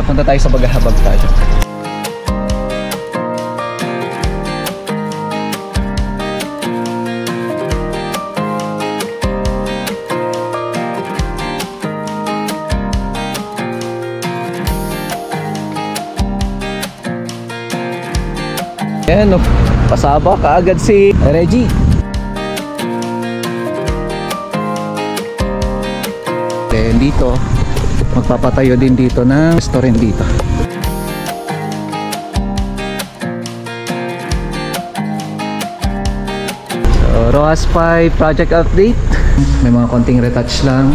punta tayo sa Bagahabag Project. Ayan, pasaba kaagad si Reggie. Then dito, magpapatayo din dito ng restaurant dito. So, ROAS 5 project update. May mga konting retouch lang.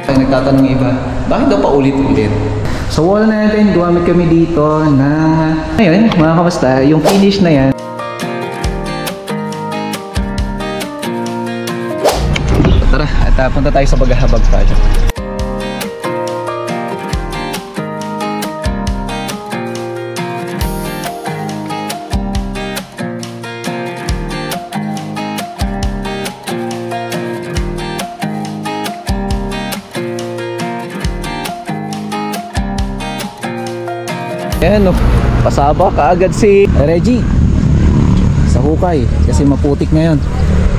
Ay, nagtatanong iba, bakit daw pa ulit-ulit? Sa wall natin, gumamit kami dito ng ngayon, mga kamusta, yung finish na yan. Tara, at punta tayo sa Bagahabag Project. Ayan, pasaba kaagad si Reggie sa hukay kasi maputik ngayon.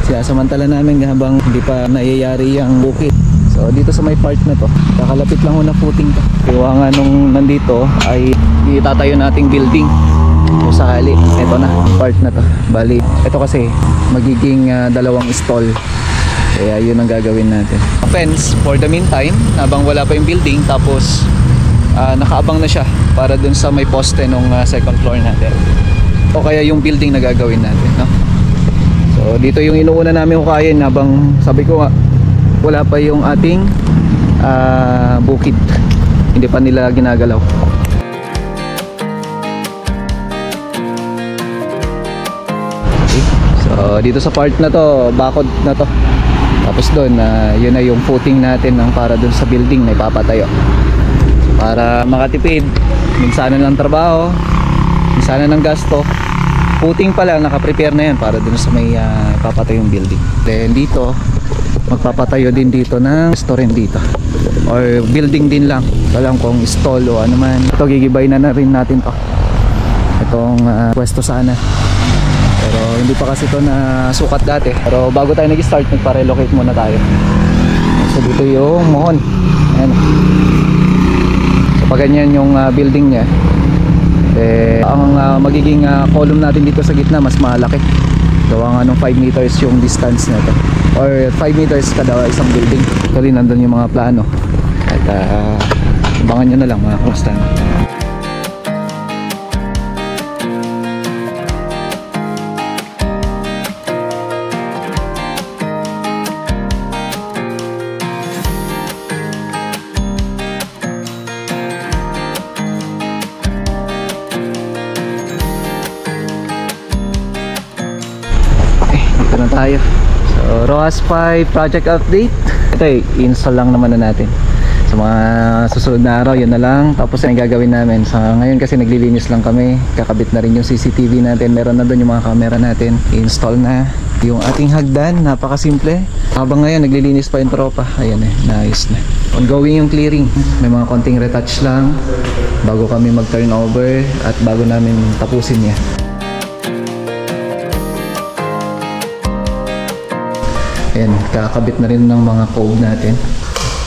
Samantala namin habang hindi pa nayayari ang bukid. So dito sa may part na to, kakalapit lang ho na footing to. Kaya nga nung nandito ay itatayo nating building o sakali. Ito na, part na to. Bali, ito kasi magiging dalawang stall. Kaya yun ang gagawin natin. Fence for the meantime, habang wala pa yung building, tapos nakaabang na siya para dun sa may poste nung second floor natin o kaya yung building na gagawin natin, no? So dito yung inuuna namin hukayin habang sabi ko wala pa yung ating bukid, hindi pa nila ginagalaw. Okay. So dito sa part na to, bakod na to, tapos doon yun na yung footing natin ng para dun sa building na ipapatayo para makatipid minsanan ng trabaho, minsanan ng gasto. Footing pa lang, nakaprepare na yan para dun sa may ipapatayo yung building. Then dito, magpapatayo din dito ng restaurant dito or building din lang, alam kung stall o ano man. Ito gigibay na rin natin to, itong pwesto sana, pero hindi pa kasi ito na sukat dati. Pero bago tayo nag-start, nagpa-relocate muna tayo. So dito yung mohon. Ayan. Pag ganyan yung building niya, ang magiging column natin dito sa gitna mas malaki. Gawa nga nung 5 meters yung distance nito, or 5 meters kada isang building. Actually nandun yung mga plano at abangan nyo na lang mga kamusta. Tayo. So ROAS 5 project update. Ito install lang naman na natin. Sa mga susunod na araw, yun na lang. Tapos ang gagawin namin. Sa ngayon kasi naglilinis lang kami. Kakabit na rin yung CCTV natin. Meron na doon yung mga camera natin. I-install na yung ating hagdan. Napakasimple. Habang ngayon naglilinis pa yung tropa. Ayan naayos na. Ongoing yung clearing. May mga konting retouch lang bago kami mag turnover at bago namin tapusin niya. Ayan, kakabit na rin ng mga cove natin.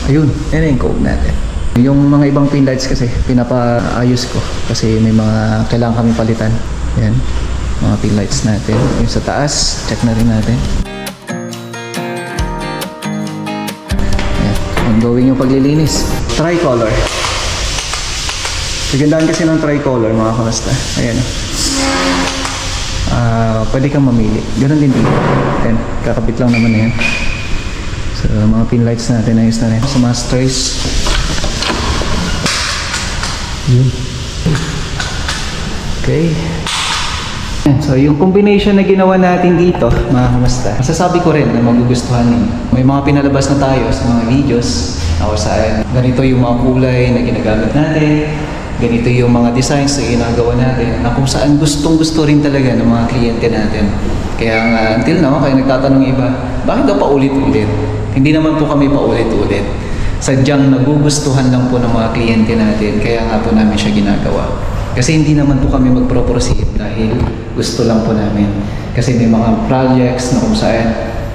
Ayun, yan yung cove natin. Yung mga ibang pin lights kasi pinapaayos ko kasi may mga kailangan kami palitan. Ayan, mga pin lights natin. Yung sa taas, check na rin natin. Ayan, ongoing yung paglilinis. Tricolor. Magandaan kasi ng tricolor mga kamusta. Ayan. Pwede kang mamili. Ganon din dito. Ayan, kakabit lang naman na yan. So mga pin lights natin ayos na rin. Sa mga strays. Okay. So yung combination na ginawa natin dito mga kamusta, masasabi ko rin na magugustuhan ninyo. May mga pinalabas na tayo sa mga videos o saan ganito yung mga kulay na ginagamit natin, ganito yung mga designs na ginagawa natin, na kung saan gustong gusto rin talaga ng mga kliyente natin. Kaya until now, kaya nagtatanong iba, bakit daw pa ulit-ulit? Hindi naman po kami paulit-ulit. Sadyang nagugustuhan lang po ng mga kliyente natin, kaya nga po namin siya ginagawa. Kasi hindi naman po kami magpro-proceed dahil gusto lang po namin. Kasi may mga projects na kung saan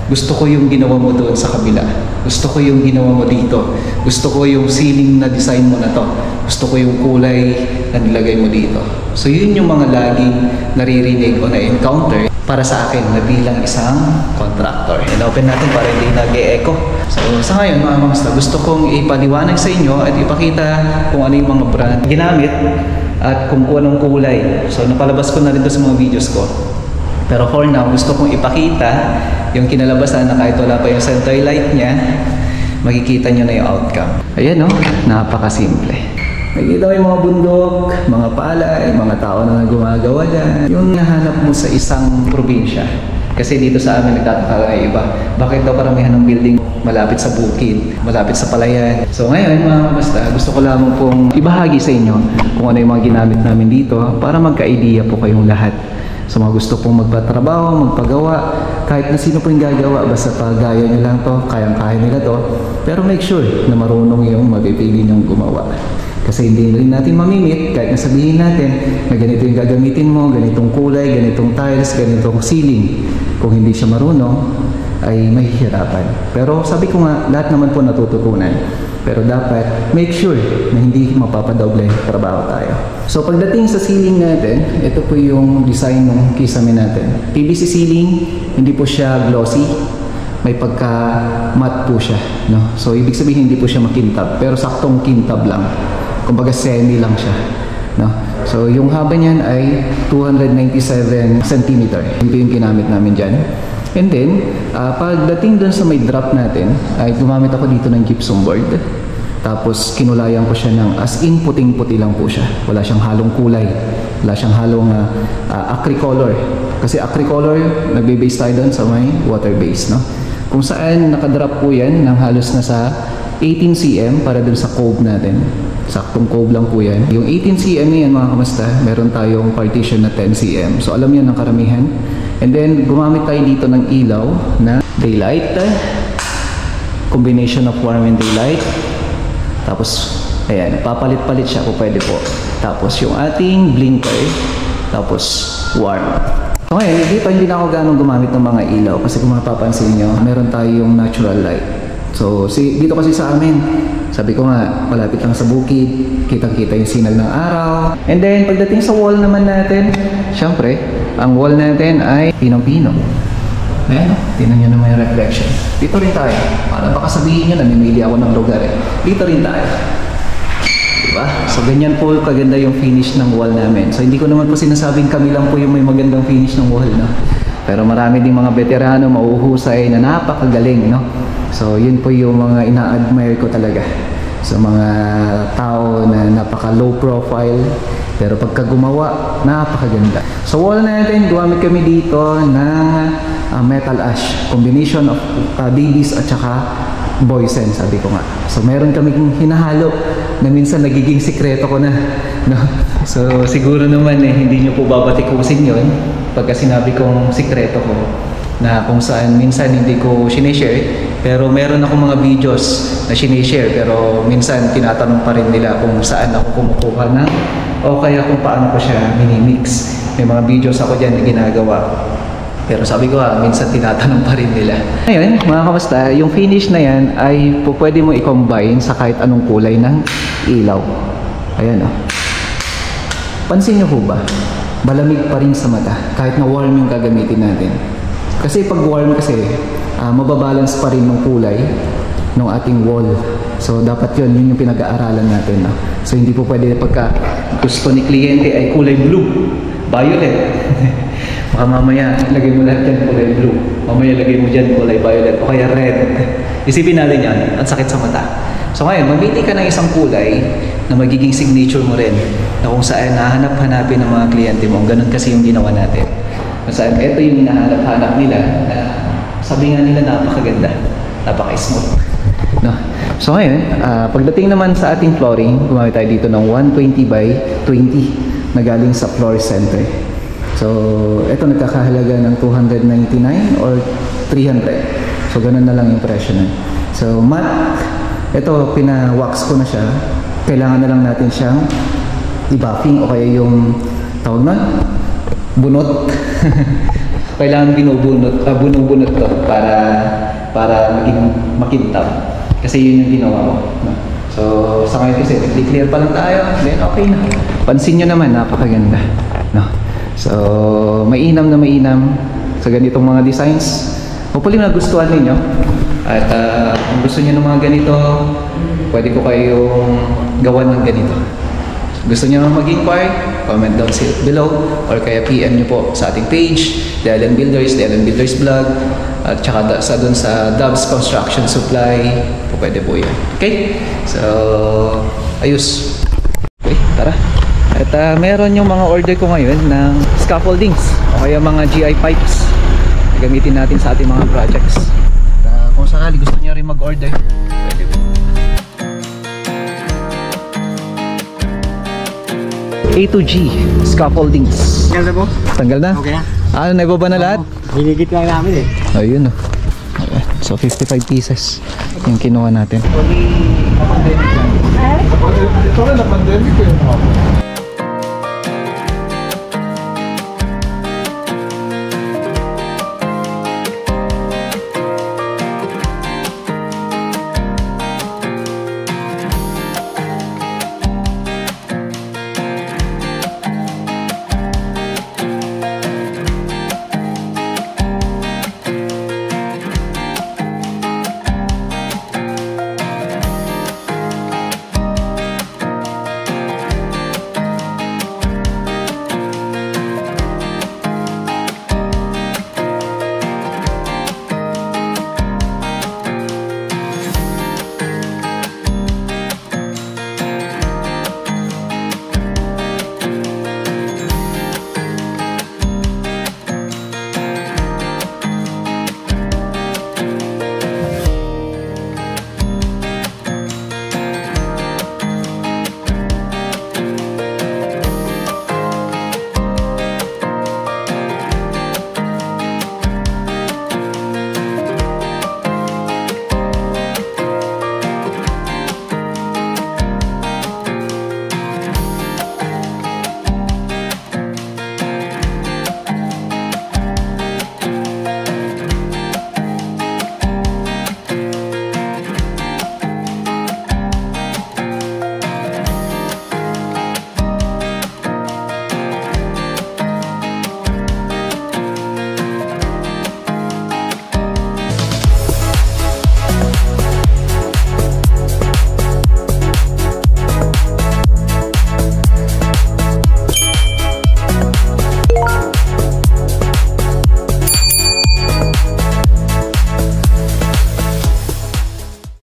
gusto ko yung ginawa mo doon sa kabila. Gusto ko yung ginawa mo dito. Gusto ko yung ceiling na design mo na to. Gusto ko yung kulay na nilagay mo dito. So yun yung mga laging naririnig o na-encounter para sa akin na bilang isang contractor. In-open natin para hindi nag-e-echo. So sa ngayon mga kamusta, gusto kong ipaliwanag sa inyo at ipakita kung ano yung mga brand ginamit at kung anong kulay. So napalabas ko na rin to sa mga videos ko. Pero for now, gusto kong ipakita yung kinalabasan na kahit wala pa yung center light niya, makikita nyo na yung outcome. Ayan no, napakasimple. Nakikita mo yung mga bundok, mga palay, mga tao na gumagawa dyan. Yung nahanap mo sa isang probinsya. Kasi dito sa amin nagtataka ay iba. Bakit daw paramihan ng building malapit sa bukid, malapit sa palayan? So ngayon mga basta, gusto ko lamang pong ibahagi sa inyo kung ano yung mga ginamit namin dito para magka-idea po kayong lahat. So mga gusto pong magpatrabaho, magpagawa, kahit na sino po yung gagawa, basta pagaya nyo lang to, kayang-kaya nila to. Pero make sure na marunong yung mapipili nyong gumawa. Kasi hindi rin natin mamimit, kahit na sabihin natin na ganito yung gagamitin mo, ganitong kulay, ganitong tiles, ganitong ceiling. Kung hindi siya marunong, ay mahihirapan. Pero sabi ko nga, lahat naman po natututunan. Pero dapat make sure na hindi mapapadoble trabaho tayo. So pagdating sa ceiling natin, ito po yung design ng kisame natin. PVC ceiling, hindi po siya glossy. May pagka-matte po siya. No? So ibig sabihin hindi po siya makintab. Pero saktong kintab lang. Kumbaga semi lang siya. No? So yung haba niyan ay 297 cm. Yun po yung ginamit namin dyan. And then, pagdating dun sa may drop natin, ay gumamit ako dito ng gypsum board. Tapos, kinulayan ko siya ng as in puting-puti lang po siya. Wala siyang halong kulay. Wala siyang halong acricolor. Kasi acricolor, nagbe-base tayo dun sa may water base. No? Kung saan nakadrop po yan ng halos na sa 18 cm para dun sa cove natin. Saktong cove lang po yan. Yung 18 cm yan mga kamasta, meron tayong partition na 10 cm. So, alam yan ng karamihan. And then, gumamit tayo dito ng ilaw na daylight. Combination of warm and daylight. Tapos, ayan, papalit-palit siya kung pwede po. Tapos, yung ating blinker. Tapos, warm. So, ngayon, dito hindi na ako ganong gumamit ng mga ilaw. Kasi kung mapapansin nyo, meron tayong natural light. So, dito kasi sa amin, sabi ko nga, malapit lang sa bukid. Kitang-kita yung sinag ng araw. And then, pagdating sa wall naman natin, syempre, ang wall natin ay pinong-pino. Ayan, tinan nyo naman yung reflection. Dito rin tayo. Para baka sabihin nyo, namimili ako ng lugar eh. Dito rin tayo. Diba? So, ganyan po kaganda yung finish ng wall namin. So, hindi ko naman po sinasabing kami lang po yung may magandang finish ng wall, no? Pero marami ding mga veterano, mauhusay na napakagaling, no? So, yun po yung mga ina-admire ko talaga. So, mga tao na napaka-low profile, pero pagka gumawa, napakaganda. So wall natin, gumamit kami dito ng metal ash. Combination of babies at saka boysen, sabi ko nga. So meron kaming hinahalo na minsan nagiging sikreto ko na. No? So siguro naman hindi nyo po babatikusin yun pagka sinabi kong sikreto ko na kung saan minsan hindi ko sinishare. Pero meron ako mga videos na sinishare pero minsan tinatanong pa rin nila kung saan ako kumukuha ng o kaya kung paano ko siya minimix. May mga videos ako dyan na ginagawa. Pero sabi ko minsan tinatanong pa rin nila. Ngayon, mga kamusta, yung finish na yan ay pwede mo i-combine sa kahit anong kulay ng ilaw. Ayan o. Pansin nyo po ba? Malamig pa rin sa mata kahit na warm yung gagamitin natin. Kasi pag warm kasi, mababalance pa rin ng kulay ng ating wall. So dapat yun yung pinag-aaralan natin. No? So hindi po pwede pagka gusto ni kliyente ay kulay blue, violet. Baka mamaya lagay mo lahat dyan kulay blue. Mamaya lagay mo dyan kulay violet o kaya red. Isipin natin yan, ang sakit sa mata. So ngayon, mamili ka ng isang kulay na magiging signature mo rin na kung saan nahanap-hanapin ng mga kliyente mo. Ganun kasi yung ginawa natin. Kung saan ito yung hinahanap-hanap nila na sabi nga nila napakaganda, napaka-smooth. No? So ngayon, pagdating naman sa ating flooring, gumamit tayo dito ng 120 by 20 na galing sa floor center. So ito nagkakahalaga ng 299 or 300. So ganun na lang yung presyo na. So matte, ito pina-wax ko na siya. Kailangan na lang natin siyang i-buffing o kaya yung tawag na bunot. Kailangan bunubunot to para maging makintab. Kasi yun yung ginawa ko. No? So sa ngayon kasi clear pa lang tayo, then okay na. Pansin nyo naman, napakaganda. No? So mainam na mainam sa ganitong mga designs. Hopefully nagustuhan ninyo. At kung gusto niyo ng mga ganito, pwede ko kayong gawan ng ganito. Gusto niyo mag-inquire, comment down below or kaya PM niyo po sa ating page, The Allen Builders, The Allen Builders Vlog, at saka dun sa Dubs Construction Supply, po pwede po yan. Okay? So, ayos. Okay, tara. At meron yung mga order ko ngayon ng scaffoldings o kaya mga GI pipes na gamitin natin sa ating mga projects. Kung sakali gusto niyo rin mag-order, pwede po. A to G scaffoldings. Tanggal na po? Tanggal na? Okay na. Ano, naibaba na lahat? Hinigit lang namin eh. Ayun oh. Okay. So 55 pieces yung kinuha natin.